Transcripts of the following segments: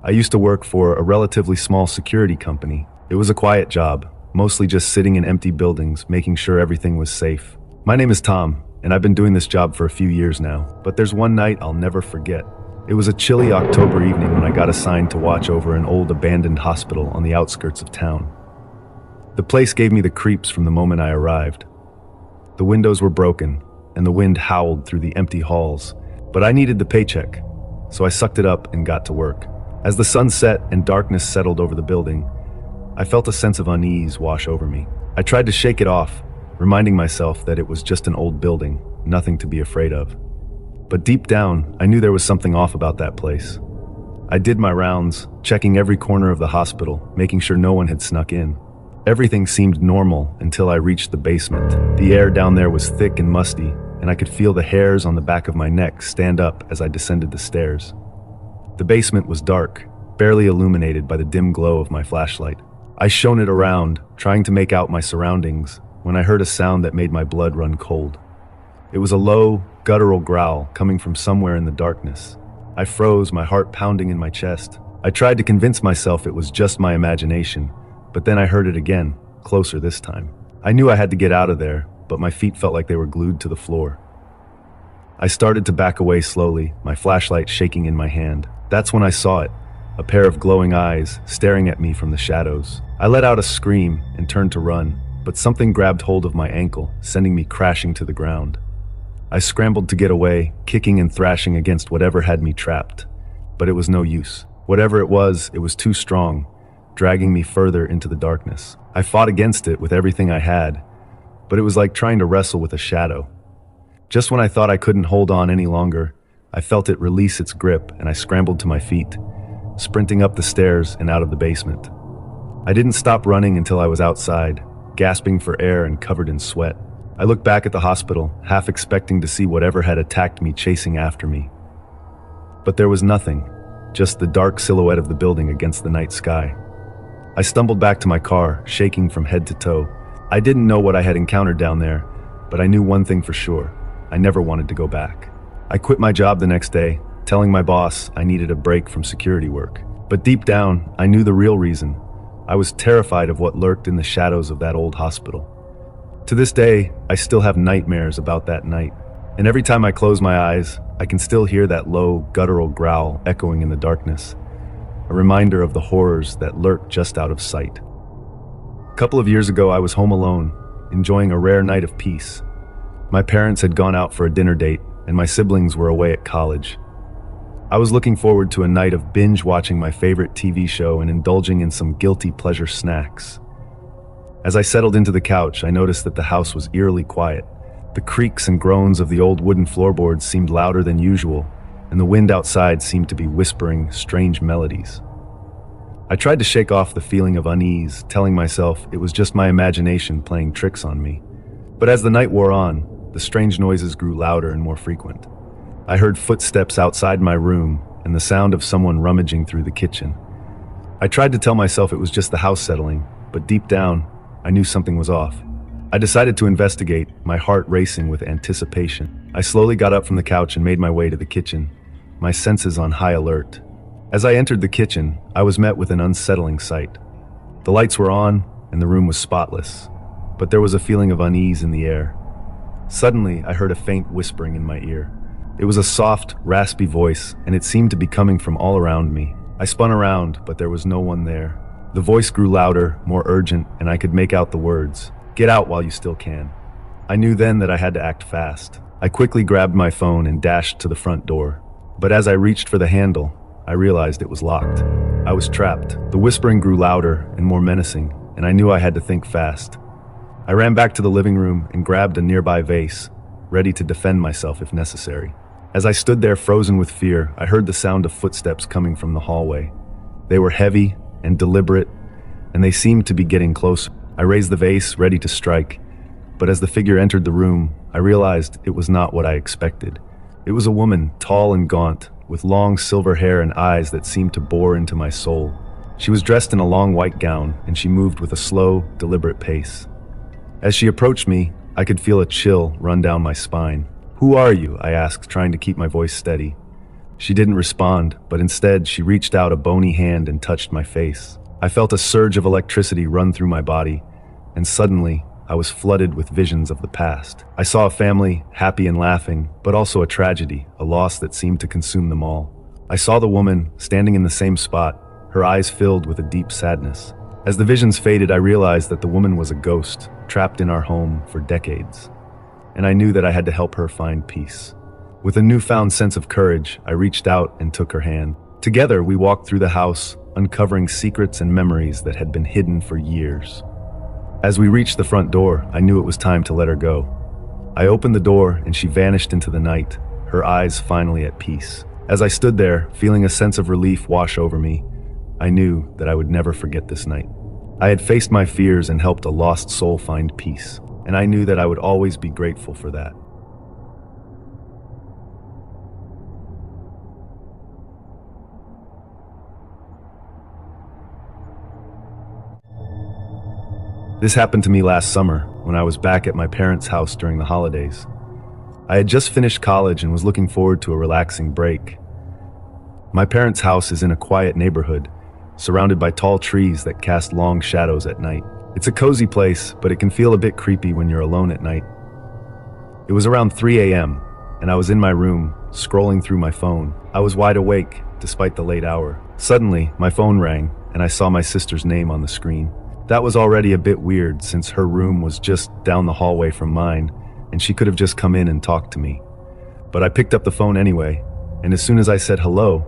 I used to work for a relatively small security company. It was a quiet job, mostly just sitting in empty buildings, making sure everything was safe. My name is Tom, and I've been doing this job for a few years now, but there's one night I'll never forget. It was a chilly October evening when I got assigned to watch over an old abandoned hospital on the outskirts of town. The place gave me the creeps from the moment I arrived. The windows were broken, and the wind howled through the empty halls, but I needed the paycheck, so I sucked it up and got to work. As the sun set and darkness settled over the building, I felt a sense of unease wash over me. I tried to shake it off, reminding myself that it was just an old building, nothing to be afraid of. But deep down, I knew there was something off about that place. I did my rounds, checking every corner of the hospital, making sure no one had snuck in. Everything seemed normal until I reached the basement. The air down there was thick and musty, and I could feel the hairs on the back of my neck stand up as I descended the stairs. The basement was dark, barely illuminated by the dim glow of my flashlight. I shone it around, trying to make out my surroundings, when I heard a sound that made my blood run cold. It was a low, guttural growl coming from somewhere in the darkness. I froze, my heart pounding in my chest. I tried to convince myself it was just my imagination, but then I heard it again, closer this time. I knew I had to get out of there, but my feet felt like they were glued to the floor. I started to back away slowly, my flashlight shaking in my hand. That's when I saw it, a pair of glowing eyes staring at me from the shadows. I let out a scream and turned to run, but something grabbed hold of my ankle, sending me crashing to the ground. I scrambled to get away, kicking and thrashing against whatever had me trapped, but it was no use. Whatever it was too strong, dragging me further into the darkness. I fought against it with everything I had, but it was like trying to wrestle with a shadow. Just when I thought I couldn't hold on any longer, I felt it release its grip and I scrambled to my feet, sprinting up the stairs and out of the basement. I didn't stop running until I was outside, gasping for air and covered in sweat. I looked back at the hospital, half expecting to see whatever had attacked me chasing after me. But there was nothing, just the dark silhouette of the building against the night sky. I stumbled back to my car, shaking from head to toe. I didn't know what I had encountered down there, but I knew one thing for sure. I never wanted to go back. I quit my job the next day, telling my boss I needed a break from security work. But deep down, I knew the real reason. I was terrified of what lurked in the shadows of that old hospital. To this day, I still have nightmares about that night. And every time I close my eyes, I can still hear that low, guttural growl echoing in the darkness. A reminder of the horrors that lurk just out of sight. A couple of years ago, I was home alone, enjoying a rare night of peace. My parents had gone out for a dinner date, and my siblings were away at college. I was looking forward to a night of binge watching my favorite TV show and indulging in some guilty pleasure snacks. As I settled into the couch, I noticed that the house was eerily quiet. The creaks and groans of the old wooden floorboards seemed louder than usual, and the wind outside seemed to be whispering strange melodies. I tried to shake off the feeling of unease, telling myself it was just my imagination playing tricks on me. But as the night wore on, the strange noises grew louder and more frequent. I heard footsteps outside my room and the sound of someone rummaging through the kitchen. I tried to tell myself it was just the house settling, but deep down, I knew something was off. I decided to investigate, my heart racing with anticipation. I slowly got up from the couch and made my way to the kitchen, my senses on high alert. As I entered the kitchen, I was met with an unsettling sight. The lights were on, and the room was spotless, but there was a feeling of unease in the air. Suddenly, I heard a faint whispering in my ear. It was a soft, raspy voice, and it seemed to be coming from all around me. I spun around, but there was no one there. The voice grew louder, more urgent, and I could make out the words, "Get out while you still can." I knew then that I had to act fast. I quickly grabbed my phone and dashed to the front door. But as I reached for the handle, I realized it was locked. I was trapped. The whispering grew louder and more menacing, and I knew I had to think fast. I ran back to the living room and grabbed a nearby vase, ready to defend myself if necessary. As I stood there frozen with fear, I heard the sound of footsteps coming from the hallway. They were heavy and deliberate, and they seemed to be getting closer. I raised the vase, ready to strike, but as the figure entered the room, I realized it was not what I expected. It was a woman, tall and gaunt, with long silver hair and eyes that seemed to bore into my soul. She was dressed in a long white gown, and she moved with a slow, deliberate pace. As she approached me, I could feel a chill run down my spine. "Who are you?" I asked, trying to keep my voice steady. She didn't respond, but instead she reached out a bony hand and touched my face. I felt a surge of electricity run through my body, and suddenly, I was flooded with visions of the past. I saw a family, happy and laughing, but also a tragedy, a loss that seemed to consume them all. I saw the woman, standing in the same spot, her eyes filled with a deep sadness. As the visions faded, I realized that the woman was a ghost, trapped in our home for decades. And I knew that I had to help her find peace. With a newfound sense of courage, I reached out and took her hand. Together, we walked through the house, uncovering secrets and memories that had been hidden for years. As we reached the front door, I knew it was time to let her go. I opened the door and she vanished into the night, her eyes finally at peace. As I stood there, feeling a sense of relief wash over me, I knew that I would never forget this night. I had faced my fears and helped a lost soul find peace, and I knew that I would always be grateful for that. This happened to me last summer when I was back at my parents' house during the holidays. I had just finished college and was looking forward to a relaxing break. My parents' house is in a quiet neighborhood, surrounded by tall trees that cast long shadows at night. It's a cozy place, but it can feel a bit creepy when you're alone at night. It was around 3 a.m., and I was in my room, scrolling through my phone. I was wide awake, despite the late hour. Suddenly, my phone rang, and I saw my sister's name on the screen. That was already a bit weird since her room was just down the hallway from mine, and she could have just come in and talked to me. But I picked up the phone anyway, and as soon as I said hello,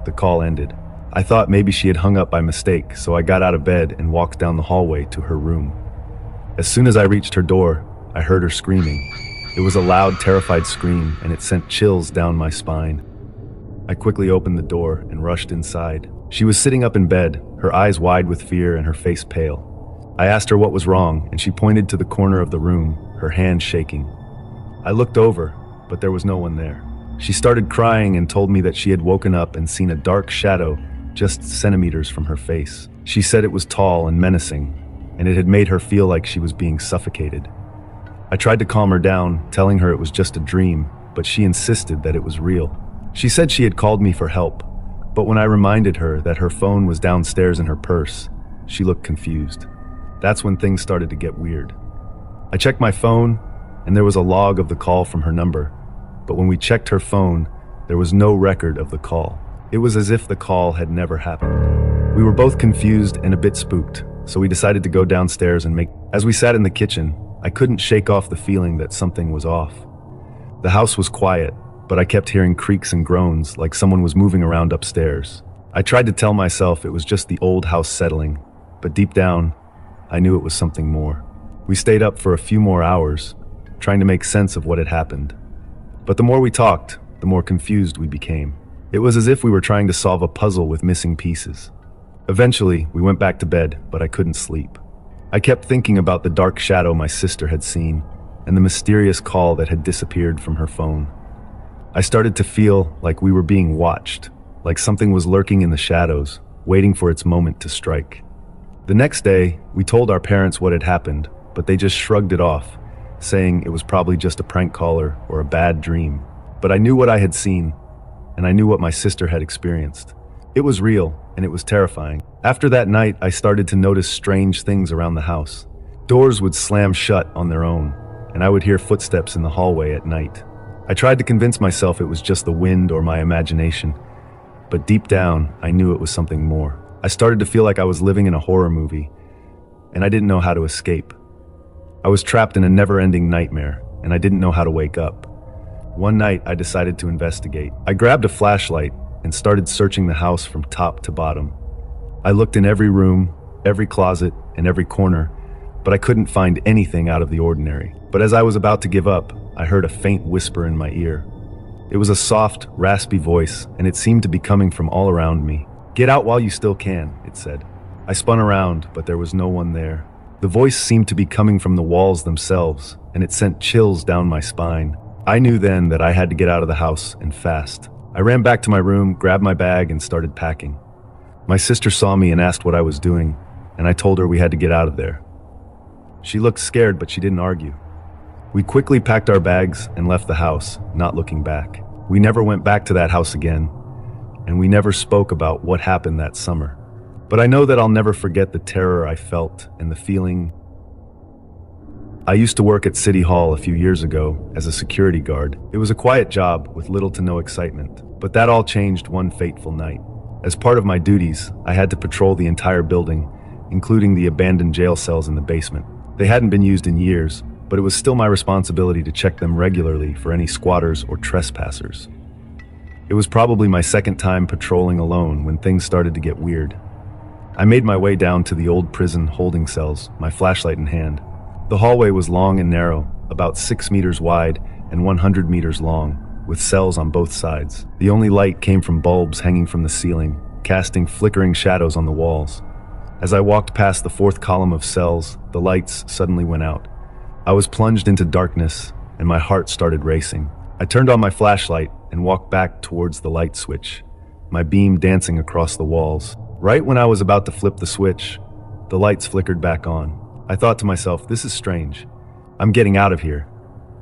the call ended. I thought maybe she had hung up by mistake, so I got out of bed and walked down the hallway to her room. As soon as I reached her door, I heard her screaming. It was a loud, terrified scream, and it sent chills down my spine. I quickly opened the door and rushed inside. She was sitting up in bed, her eyes wide with fear and her face pale. I asked her what was wrong, and she pointed to the corner of the room, her hand shaking. I looked over, but there was no one there. She started crying and told me that she had woken up and seen a dark shadow just centimeters from her face. She said it was tall and menacing, and it had made her feel like she was being suffocated. I tried to calm her down, telling her it was just a dream, but she insisted that it was real. She said she had called me for help, but when I reminded her that her phone was downstairs in her purse, she looked confused. That's when things started to get weird. I checked my phone, and there was a log of the call from her number, but when we checked her phone, there was no record of the call. It was as if the call had never happened. We were both confused and a bit spooked, so we decided to go downstairs and As we sat in the kitchen, I couldn't shake off the feeling that something was off. The house was quiet, but I kept hearing creaks and groans like someone was moving around upstairs. I tried to tell myself it was just the old house settling, but deep down, I knew it was something more. We stayed up for a few more hours, trying to make sense of what had happened. But the more we talked, the more confused we became. It was as if we were trying to solve a puzzle with missing pieces. Eventually, we went back to bed, but I couldn't sleep. I kept thinking about the dark shadow my sister had seen, and the mysterious call that had disappeared from her phone. I started to feel like we were being watched, like something was lurking in the shadows, waiting for its moment to strike. The next day, we told our parents what had happened, but they just shrugged it off, saying it was probably just a prank caller or a bad dream. But I knew what I had seen, and I knew what my sister had experienced. It was real, and it was terrifying. After that night, I started to notice strange things around the house. Doors would slam shut on their own, and I would hear footsteps in the hallway at night. I tried to convince myself it was just the wind or my imagination, but deep down, I knew it was something more. I started to feel like I was living in a horror movie, and I didn't know how to escape. I was trapped in a never-ending nightmare, and I didn't know how to wake up. One night, I decided to investigate. I grabbed a flashlight and started searching the house from top to bottom. I looked in every room, every closet, and every corner, but I couldn't find anything out of the ordinary. But as I was about to give up, I heard a faint whisper in my ear. It was a soft, raspy voice, and it seemed to be coming from all around me. "Get out while you still can," it said. I spun around, but there was no one there. The voice seemed to be coming from the walls themselves, and it sent chills down my spine. I knew then that I had to get out of the house, and fast. I ran back to my room, grabbed my bag, and started packing. My sister saw me and asked what I was doing, and I told her we had to get out of there. She looked scared, but she didn't argue. We quickly packed our bags and left the house, not looking back. We never went back to that house again, and we never spoke about what happened that summer. But I know that I'll never forget the terror I felt and the feeling. I used to work at City Hall a few years ago as a security guard. It was a quiet job with little to no excitement, but that all changed one fateful night. As part of my duties, I had to patrol the entire building, including the abandoned jail cells in the basement. They hadn't been used in years, but it was still my responsibility to check them regularly for any squatters or trespassers. It was probably my second time patrolling alone when things started to get weird. I made my way down to the old prison holding cells, my flashlight in hand. The hallway was long and narrow, about 6 meters wide and 100 meters long, with cells on both sides. The only light came from bulbs hanging from the ceiling, casting flickering shadows on the walls. As I walked past the fourth column of cells, the lights suddenly went out. I was plunged into darkness, and my heart started racing. I turned on my flashlight and walked back towards the light switch, my beam dancing across the walls. Right when I was about to flip the switch, the lights flickered back on. I thought to myself, this is strange. I'm getting out of here.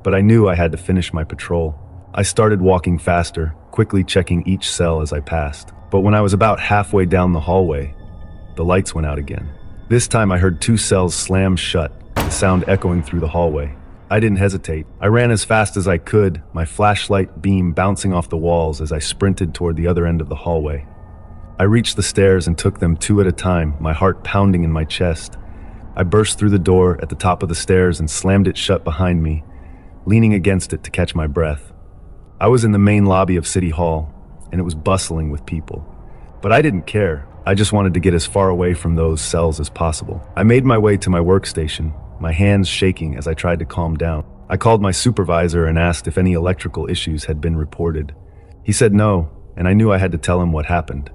But I knew I had to finish my patrol. I started walking faster, quickly checking each cell as I passed. But when I was about halfway down the hallway, the lights went out again. This time I heard 2 cells slam shut, the sound echoing through the hallway. I didn't hesitate. I ran as fast as I could, my flashlight beam bouncing off the walls as I sprinted toward the other end of the hallway. I reached the stairs and took them 2 at a time, my heart pounding in my chest. I burst through the door at the top of the stairs and slammed it shut behind me, leaning against it to catch my breath. I was in the main lobby of City Hall, and it was bustling with people. But I didn't care. I just wanted to get as far away from those cells as possible. I made my way to my workstation, my hands shaking as I tried to calm down. I called my supervisor and asked if any electrical issues had been reported. He said no, and I knew I had to tell him what happened.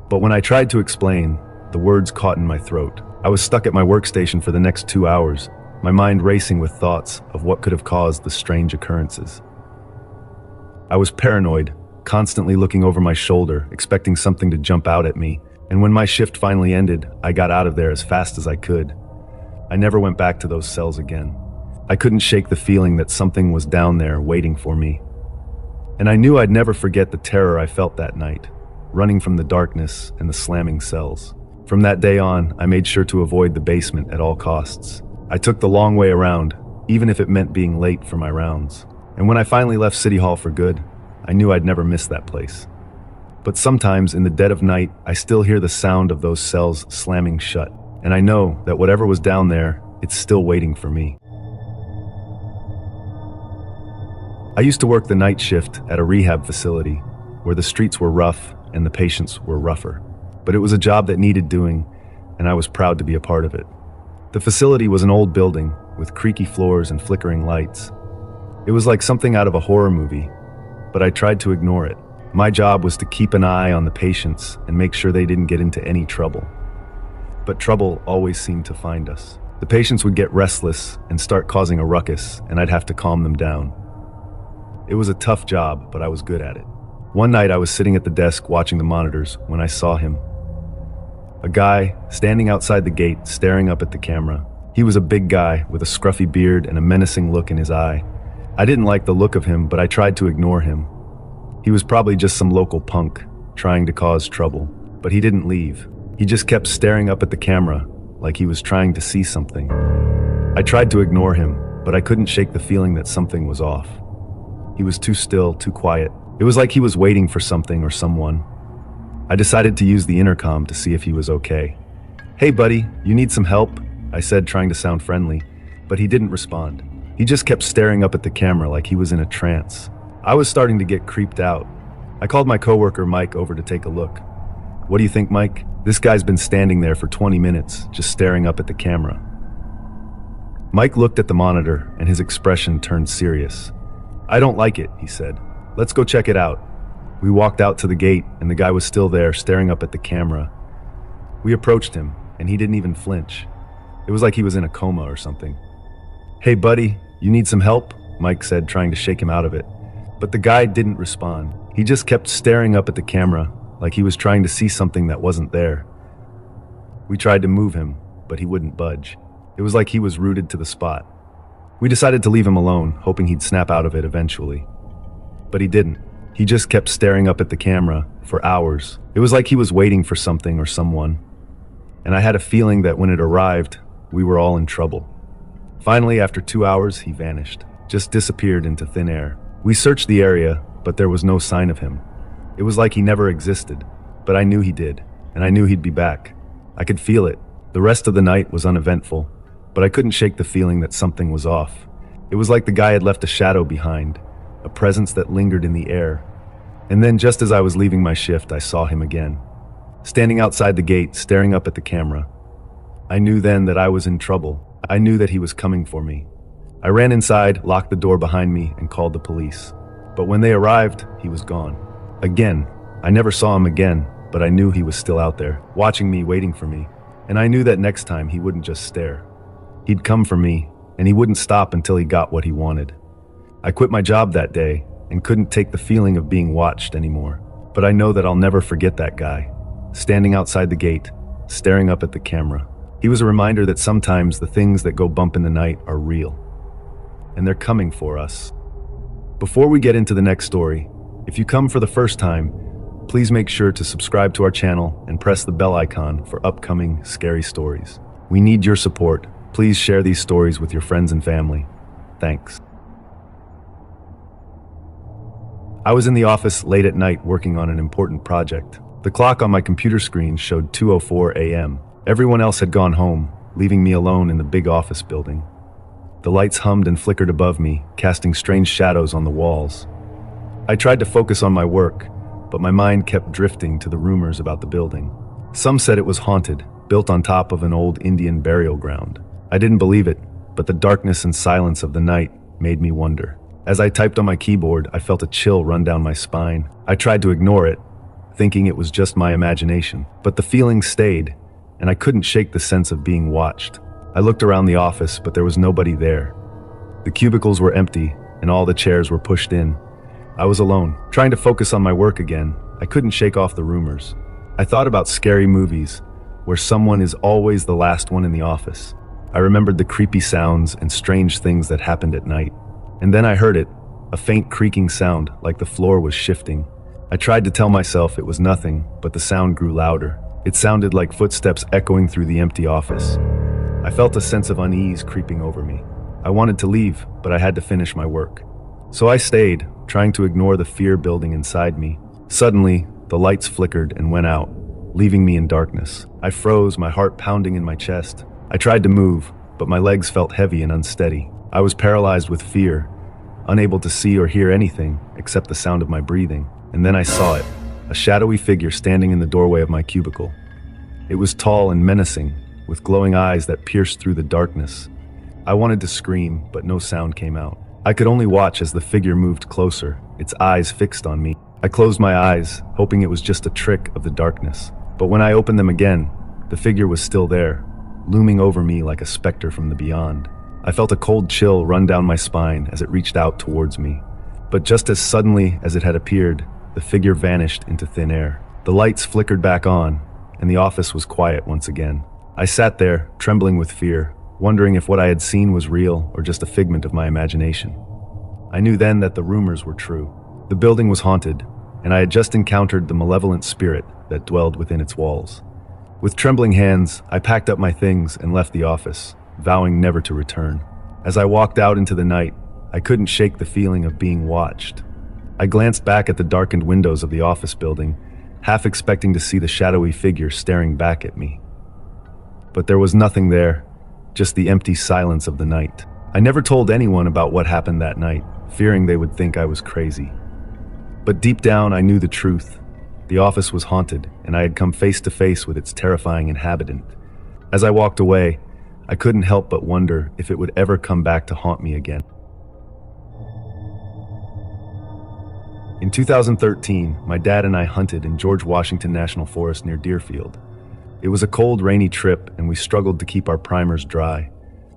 But when I tried to explain, the words caught in my throat. I was stuck at my workstation for the next 2 hours, my mind racing with thoughts of what could have caused the strange occurrences. I was paranoid, constantly looking over my shoulder, expecting something to jump out at me, and when my shift finally ended, I got out of there as fast as I could. I never went back to those cells again. I couldn't shake the feeling that something was down there waiting for me. And I knew I'd never forget the terror I felt that night, running from the darkness and the slamming cells. From that day on, I made sure to avoid the basement at all costs. I took the long way around, even if it meant being late for my rounds. And when I finally left City Hall for good, I knew I'd never miss that place. But sometimes in the dead of night, I still hear the sound of those cells slamming shut. And I know that whatever was down there, it's still waiting for me. I used to work the night shift at a rehab facility where the streets were rough and the patients were rougher. But it was a job that needed doing, and I was proud to be a part of it. The facility was an old building with creaky floors and flickering lights. It was like something out of a horror movie, but I tried to ignore it. My job was to keep an eye on the patients and make sure they didn't get into any trouble. But trouble always seemed to find us. The patients would get restless and start causing a ruckus, and I'd have to calm them down. It was a tough job, but I was good at it. One night I was sitting at the desk watching the monitors when I saw him. A guy standing outside the gate staring up at the camera. He was a big guy with a scruffy beard and a menacing look in his eye. I didn't like the look of him, but I tried to ignore him. He was probably just some local punk trying to cause trouble, but he didn't leave. He just kept staring up at the camera like he was trying to see something. I tried to ignore him, but I couldn't shake the feeling that something was off. He was too still, too quiet. It was like he was waiting for something or someone. I decided to use the intercom to see if he was okay. "Hey buddy, you need some help?" I said, trying to sound friendly, but he didn't respond. He just kept staring up at the camera like he was in a trance. I was starting to get creeped out. I called my coworker Mike over to take a look. "What do you think, Mike? This guy's been standing there for 20 minutes, just staring up at the camera." Mike looked at the monitor and his expression turned serious. "I don't like it," he said. "Let's go check it out." We walked out to the gate and the guy was still there staring up at the camera. We approached him and he didn't even flinch. It was like he was in a coma or something. "Hey buddy, you need some help?" Mike said, trying to shake him out of it. But the guy didn't respond. He just kept staring up at the camera like he was trying to see something that wasn't there. We tried to move him, but he wouldn't budge. It was like he was rooted to the spot. We decided to leave him alone, hoping he'd snap out of it eventually. But he didn't. He just kept staring up at the camera for hours. It was like he was waiting for something or someone. And I had a feeling that when it arrived, we were all in trouble. Finally, after 2 hours, he vanished, just disappeared into thin air. We searched the area, but there was no sign of him. It was like he never existed, but I knew he did, and I knew he'd be back. I could feel it. The rest of the night was uneventful, but I couldn't shake the feeling that something was off. It was like the guy had left a shadow behind, a presence that lingered in the air. And then just as I was leaving my shift, I saw him again, standing outside the gate, staring up at the camera. I knew then that I was in trouble. I knew that he was coming for me. I ran inside, locked the door behind me, and called the police. But when they arrived, he was gone. Again. I never saw him again, but I knew he was still out there, watching me, waiting for me. And I knew that next time he wouldn't just stare. He'd come for me, and he wouldn't stop until he got what he wanted. I quit my job that day and couldn't take the feeling of being watched anymore. But I know that I'll never forget that guy, standing outside the gate, staring up at the camera. He was a reminder that sometimes the things that go bump in the night are real, and they're coming for us. Before we get into the next story, if you come for the first time, please make sure to subscribe to our channel and press the bell icon for upcoming scary stories. We need your support. Please share these stories with your friends and family. Thanks. I was in the office late at night working on an important project. The clock on my computer screen showed 2:04 a.m. Everyone else had gone home, leaving me alone in the big office building. The lights hummed and flickered above me, casting strange shadows on the walls. I tried to focus on my work, but my mind kept drifting to the rumors about the building. Some said it was haunted, built on top of an old Indian burial ground. I didn't believe it, but the darkness and silence of the night made me wonder. As I typed on my keyboard, I felt a chill run down my spine. I tried to ignore it, thinking it was just my imagination, but the feeling stayed, and I couldn't shake the sense of being watched. I looked around the office, but there was nobody there. The cubicles were empty, and all the chairs were pushed in. I was alone, trying to focus on my work again. I couldn't shake off the rumors. I thought about scary movies, where someone is always the last one in the office. I remembered the creepy sounds and strange things that happened at night. And then I heard it, a faint creaking sound, like the floor was shifting. I tried to tell myself it was nothing, but the sound grew louder. It sounded like footsteps echoing through the empty office. I felt a sense of unease creeping over me. I wanted to leave, but I had to finish my work. So I stayed, trying to ignore the fear building inside me. Suddenly, the lights flickered and went out, leaving me in darkness. I froze, my heart pounding in my chest. I tried to move, but my legs felt heavy and unsteady. I was paralyzed with fear, unable to see or hear anything except the sound of my breathing. And then I saw it, a shadowy figure standing in the doorway of my cubicle. It was tall and menacing, with glowing eyes that pierced through the darkness. I wanted to scream, but no sound came out. I could only watch as the figure moved closer, its eyes fixed on me. I closed my eyes, hoping it was just a trick of the darkness. But when I opened them again, the figure was still there, looming over me like a specter from the beyond. I felt a cold chill run down my spine as it reached out towards me. But just as suddenly as it had appeared, the figure vanished into thin air. The lights flickered back on, and the office was quiet once again. I sat there, trembling with fear, wondering if what I had seen was real or just a figment of my imagination. I knew then that the rumors were true. The building was haunted, and I had just encountered the malevolent spirit that dwelled within its walls. With trembling hands, I packed up my things and left the office, vowing never to return. As I walked out into the night, I couldn't shake the feeling of being watched. I glanced back at the darkened windows of the office building, half expecting to see the shadowy figure staring back at me. But there was nothing there, just the empty silence of the night. I never told anyone about what happened that night, fearing they would think I was crazy. But deep down, I knew the truth. The office was haunted, and I had come face to face with its terrifying inhabitant. As I walked away, I couldn't help but wonder if it would ever come back to haunt me again. In 2013, my dad and I hunted in George Washington National Forest near Deerfield. It was a cold, rainy trip, and we struggled to keep our primers dry.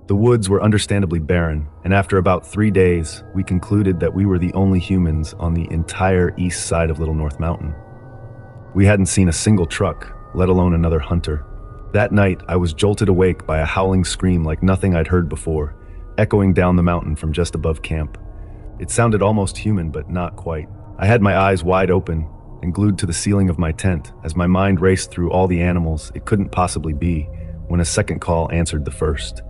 The woods were understandably barren, and after about 3 days, we concluded that we were the only humans on the entire east side of Little North Mountain. We hadn't seen a single truck, let alone another hunter. That night, I was jolted awake by a howling scream like nothing I'd heard before, echoing down the mountain from just above camp. It sounded almost human, but not quite. I had my eyes wide open and glued to the ceiling of my tent as my mind raced through all the animals it couldn't possibly be when a second call answered the first.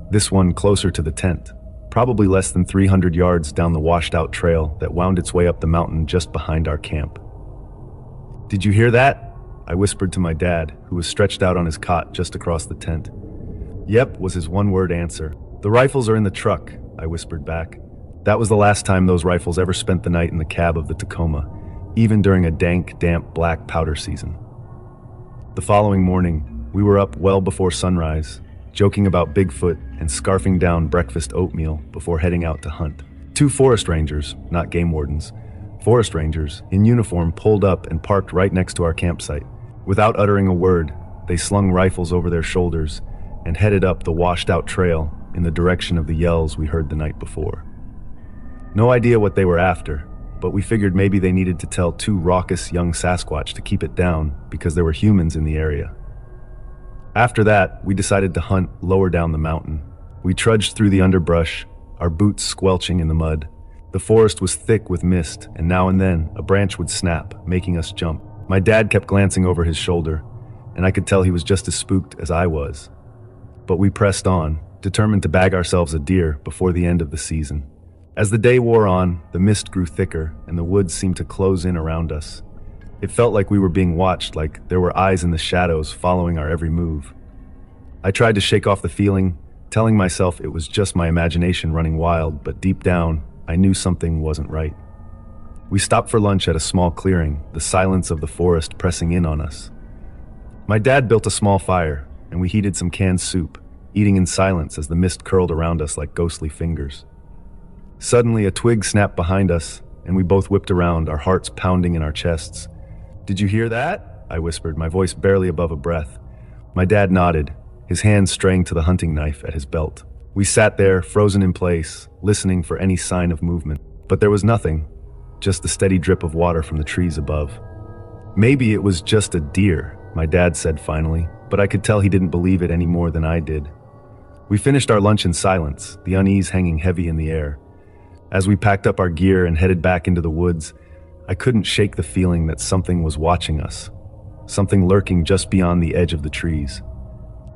This one closer to the tent, probably less than 300 yards down the washed-out trail that wound its way up the mountain just behind our camp. "Did you hear that?" I whispered to my dad, who was stretched out on his cot just across the tent. "Yep," was his one-word answer. "The rifles are in the truck," I whispered back. That was the last time those rifles ever spent the night in the cab of the Tacoma, even during a dank, damp black powder season. The following morning, we were up well before sunrise, joking about Bigfoot and scarfing down breakfast oatmeal before heading out to hunt. Two forest rangers, not game wardens, forest rangers in uniform pulled up and parked right next to our campsite. Without uttering a word, they slung rifles over their shoulders and headed up the washed-out trail in the direction of the yells we heard the night before. No idea what they were after, but we figured maybe they needed to tell two raucous young Sasquatch to keep it down because there were humans in the area. After that, we decided to hunt lower down the mountain. We trudged through the underbrush, our boots squelching in the mud. The forest was thick with mist, and now and then a branch would snap, making us jump. My dad kept glancing over his shoulder, and I could tell he was just as spooked as I was. But we pressed on, determined to bag ourselves a deer before the end of the season. As the day wore on, the mist grew thicker, and the woods seemed to close in around us. It felt like we were being watched, like there were eyes in the shadows following our every move. I tried to shake off the feeling, telling myself it was just my imagination running wild, but deep down, I knew something wasn't right. We stopped for lunch at a small clearing, the silence of the forest pressing in on us. My dad built a small fire, and we heated some canned soup, eating in silence as the mist curled around us like ghostly fingers. Suddenly, a twig snapped behind us, and we both whipped around, our hearts pounding in our chests. "Did you hear that?" I whispered, my voice barely above a breath. My dad nodded, his hand straying to the hunting knife at his belt. We sat there, frozen in place, listening for any sign of movement. But there was nothing, just the steady drip of water from the trees above. "Maybe it was just a deer," my dad said finally, but I could tell he didn't believe it any more than I did. We finished our lunch in silence, the unease hanging heavy in the air. As we packed up our gear and headed back into the woods, I couldn't shake the feeling that something was watching us, something lurking just beyond the edge of the trees.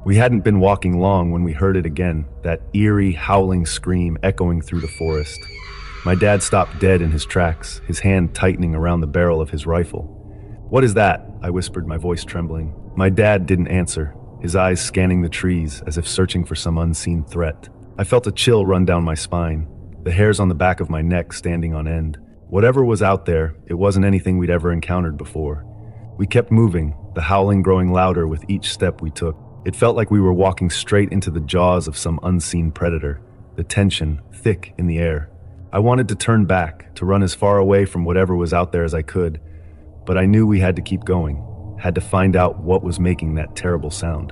We hadn't been walking long when we heard it again, that eerie, howling scream echoing through the forest. My dad stopped dead in his tracks, his hand tightening around the barrel of his rifle. "What is that?" I whispered, my voice trembling. My dad didn't answer, his eyes scanning the trees as if searching for some unseen threat. I felt a chill run down my spine, the hairs on the back of my neck standing on end. Whatever was out there, it wasn't anything we'd ever encountered before. We kept moving, the howling growing louder with each step we took. It felt like we were walking straight into the jaws of some unseen predator, the tension thick in the air. I wanted to turn back, to run as far away from whatever was out there as I could, but I knew we had to keep going, had to find out what was making that terrible sound.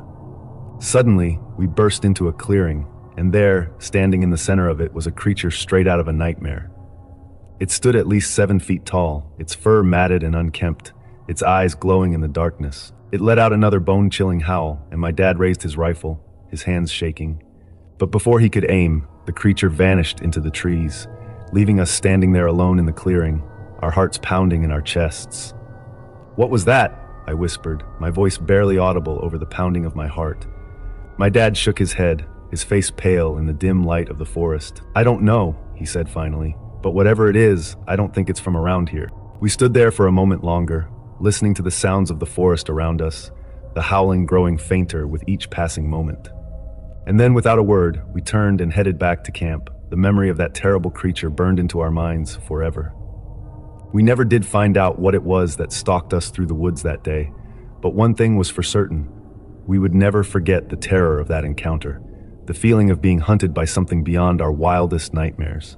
Suddenly, we burst into a clearing, and there, standing in the center of it, was a creature straight out of a nightmare. It stood at least 7 feet tall, its fur matted and unkempt, its eyes glowing in the darkness. It let out another bone-chilling howl, and my dad raised his rifle, his hands shaking. But before he could aim, the creature vanished into the trees, leaving us standing there alone in the clearing, our hearts pounding in our chests. "What was that?" I whispered, my voice barely audible over the pounding of my heart. My dad shook his head, his face pale in the dim light of the forest. "I don't know," he said finally, "but whatever it is, I don't think it's from around here." We stood there for a moment longer, listening to the sounds of the forest around us, the howling growing fainter with each passing moment. And then, without a word, we turned and headed back to camp, the memory of that terrible creature burned into our minds forever. We never did find out what it was that stalked us through the woods that day, but one thing was for certain: we would never forget the terror of that encounter, the feeling of being hunted by something beyond our wildest nightmares.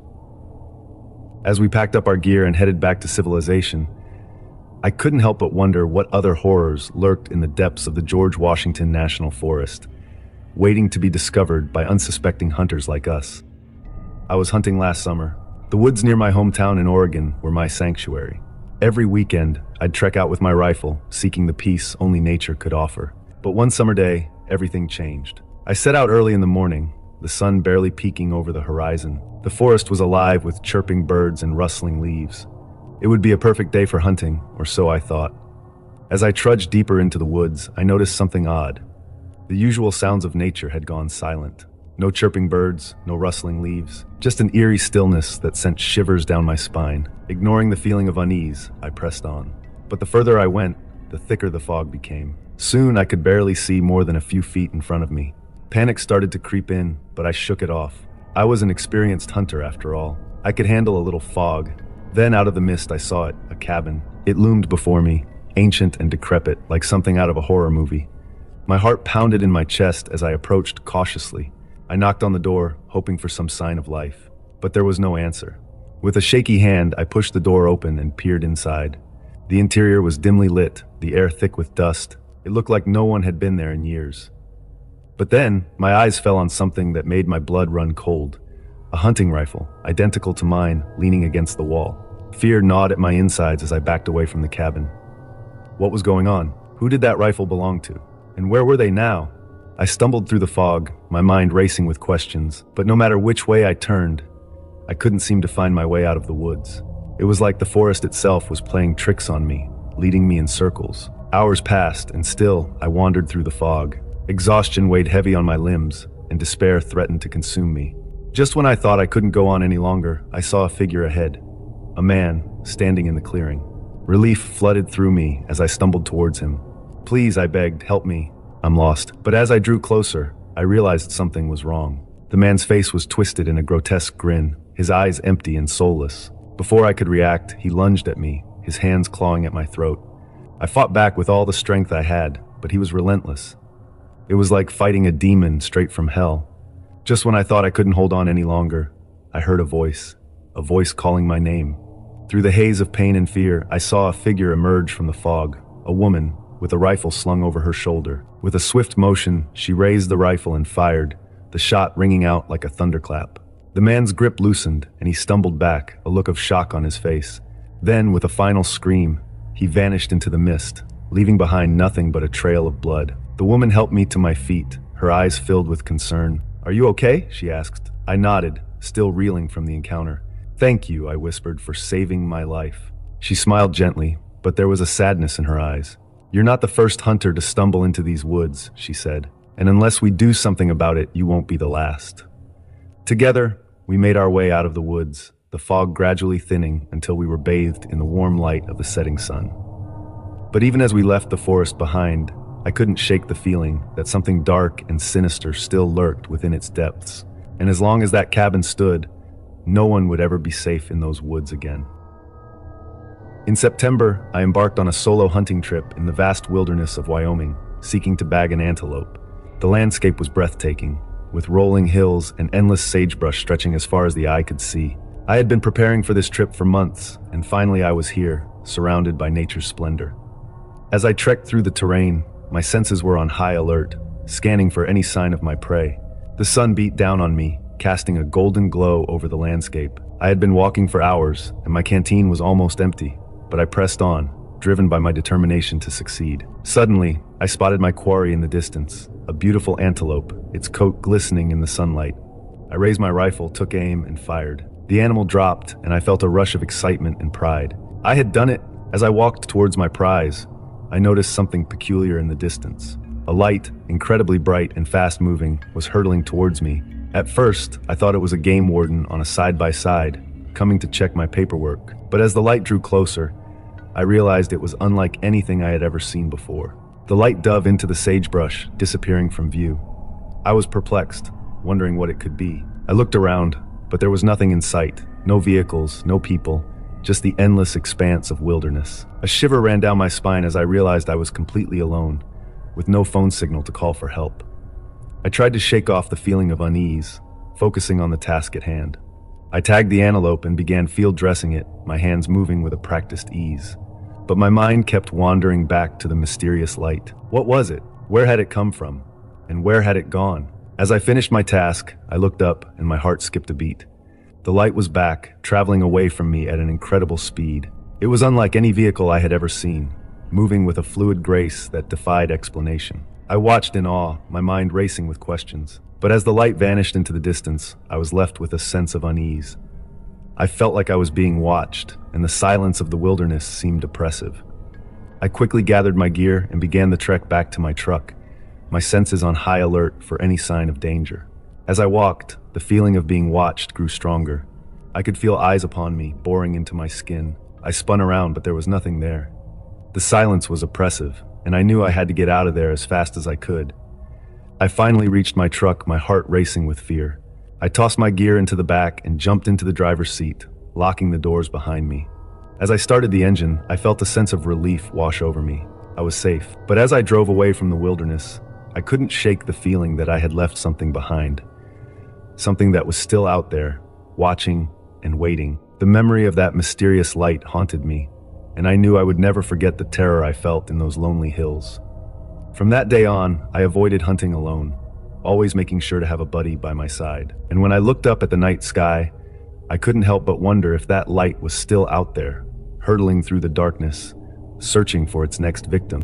As we packed up our gear and headed back to civilization, I couldn't help but wonder what other horrors lurked in the depths of the George Washington National Forest, waiting to be discovered by unsuspecting hunters like us. I was hunting last summer. The woods near my hometown in Oregon were my sanctuary. Every weekend, I'd trek out with my rifle, seeking the peace only nature could offer. But one summer day, everything changed. I set out early in the morning, the sun barely peeking over the horizon. The forest was alive with chirping birds and rustling leaves. It would be a perfect day for hunting, or so I thought. As I trudged deeper into the woods, I noticed something odd. The usual sounds of nature had gone silent. No chirping birds, no rustling leaves, just an eerie stillness that sent shivers down my spine. Ignoring the feeling of unease, I pressed on. But the further I went, the thicker the fog became. Soon I could barely see more than a few feet in front of me. Panic started to creep in, but I shook it off. I was an experienced hunter after all. I could handle a little fog. Then out of the mist I saw it, a cabin. It loomed before me, ancient and decrepit, like something out of a horror movie. My heart pounded in my chest as I approached cautiously. I knocked on the door, hoping for some sign of life. But there was no answer. With a shaky hand, I pushed the door open and peered inside. The interior was dimly lit, the air thick with dust. It looked like no one had been there in years. But then, my eyes fell on something that made my blood run cold. A hunting rifle, identical to mine, leaning against the wall. Fear gnawed at my insides as I backed away from the cabin. What was going on? Who did that rifle belong to? And where were they now? I stumbled through the fog, my mind racing with questions, but no matter which way I turned, I couldn't seem to find my way out of the woods. It was like the forest itself was playing tricks on me, leading me in circles. Hours passed, and still I wandered through the fog. Exhaustion weighed heavy on my limbs, and despair threatened to consume me. Just when I thought I couldn't go on any longer, I saw a figure ahead. A man, standing in the clearing. Relief flooded through me as I stumbled towards him. "Please," I begged, "help me. I'm lost." But as I drew closer, I realized something was wrong. The man's face was twisted in a grotesque grin, his eyes empty and soulless. Before I could react, he lunged at me, his hands clawing at my throat. I fought back with all the strength I had, but he was relentless. It was like fighting a demon straight from hell. Just when I thought I couldn't hold on any longer, I heard a voice calling my name. Through the haze of pain and fear, I saw a figure emerge from the fog, a woman with a rifle slung over her shoulder. With a swift motion, she raised the rifle and fired, the shot ringing out like a thunderclap. The man's grip loosened, and he stumbled back, a look of shock on his face. Then, with a final scream, he vanished into the mist, leaving behind nothing but a trail of blood. The woman helped me to my feet, her eyes filled with concern. "Are you okay?" she asked. I nodded, still reeling from the encounter. "Thank you," I whispered, "for saving my life." She smiled gently, but there was a sadness in her eyes. "You're not the first hunter to stumble into these woods," she said, "and unless we do something about it, you won't be the last." Together, we made our way out of the woods, the fog gradually thinning until we were bathed in the warm light of the setting sun. But even as we left the forest behind, I couldn't shake the feeling that something dark and sinister still lurked within its depths. And as long as that cabin stood, no one would ever be safe in those woods again. In September, I embarked on a solo hunting trip in the vast wilderness of Wyoming, seeking to bag an antelope. The landscape was breathtaking, with rolling hills and endless sagebrush stretching as far as the eye could see. I had been preparing for this trip for months, and finally I was here, surrounded by nature's splendor. As I trekked through the terrain, my senses were on high alert, scanning for any sign of my prey. The sun beat down on me, casting a golden glow over the landscape. I had been walking for hours, and my canteen was almost empty, but I pressed on, driven by my determination to succeed. Suddenly, I spotted my quarry in the distance, a beautiful antelope, its coat glistening in the sunlight. I raised my rifle, took aim, and fired. The animal dropped, and I felt a rush of excitement and pride. I had done it. As I walked towards my prize, I noticed something peculiar in the distance. A light, incredibly bright and fast-moving, was hurtling towards me. At first, I thought it was a game warden on a side-by-side, coming to check my paperwork. But as the light drew closer, I realized it was unlike anything I had ever seen before. The light dove into the sagebrush, disappearing from view. I was perplexed, wondering what it could be. I looked around, but there was nothing in sight. No vehicles, no people, just the endless expanse of wilderness. A shiver ran down my spine as I realized I was completely alone, with no phone signal to call for help. I tried to shake off the feeling of unease, focusing on the task at hand. I tagged the antelope and began field dressing it, my hands moving with a practiced ease. But my mind kept wandering back to the mysterious light. What was it? Where had it come from? And where had it gone? As I finished my task, I looked up and my heart skipped a beat. The light was back, traveling away from me at an incredible speed. It was unlike any vehicle I had ever seen, moving with a fluid grace that defied explanation. I watched in awe, my mind racing with questions. But as the light vanished into the distance, I was left with a sense of unease. I felt like I was being watched, and the silence of the wilderness seemed oppressive. I quickly gathered my gear and began the trek back to my truck, my senses on high alert for any sign of danger. As I walked, the feeling of being watched grew stronger. I could feel eyes upon me, boring into my skin. I spun around, but there was nothing there. The silence was oppressive, and I knew I had to get out of there as fast as I could. I finally reached my truck, my heart racing with fear. I tossed my gear into the back and jumped into the driver's seat, locking the doors behind me. As I started the engine, I felt a sense of relief wash over me. I was safe. But as I drove away from the wilderness, I couldn't shake the feeling that I had left something behind. Something that was still out there, watching and waiting. The memory of that mysterious light haunted me, and I knew I would never forget the terror I felt in those lonely hills. From that day on, I avoided hunting alone, always making sure to have a buddy by my side. And when I looked up at the night sky, I couldn't help but wonder if that light was still out there, hurtling through the darkness, searching for its next victim.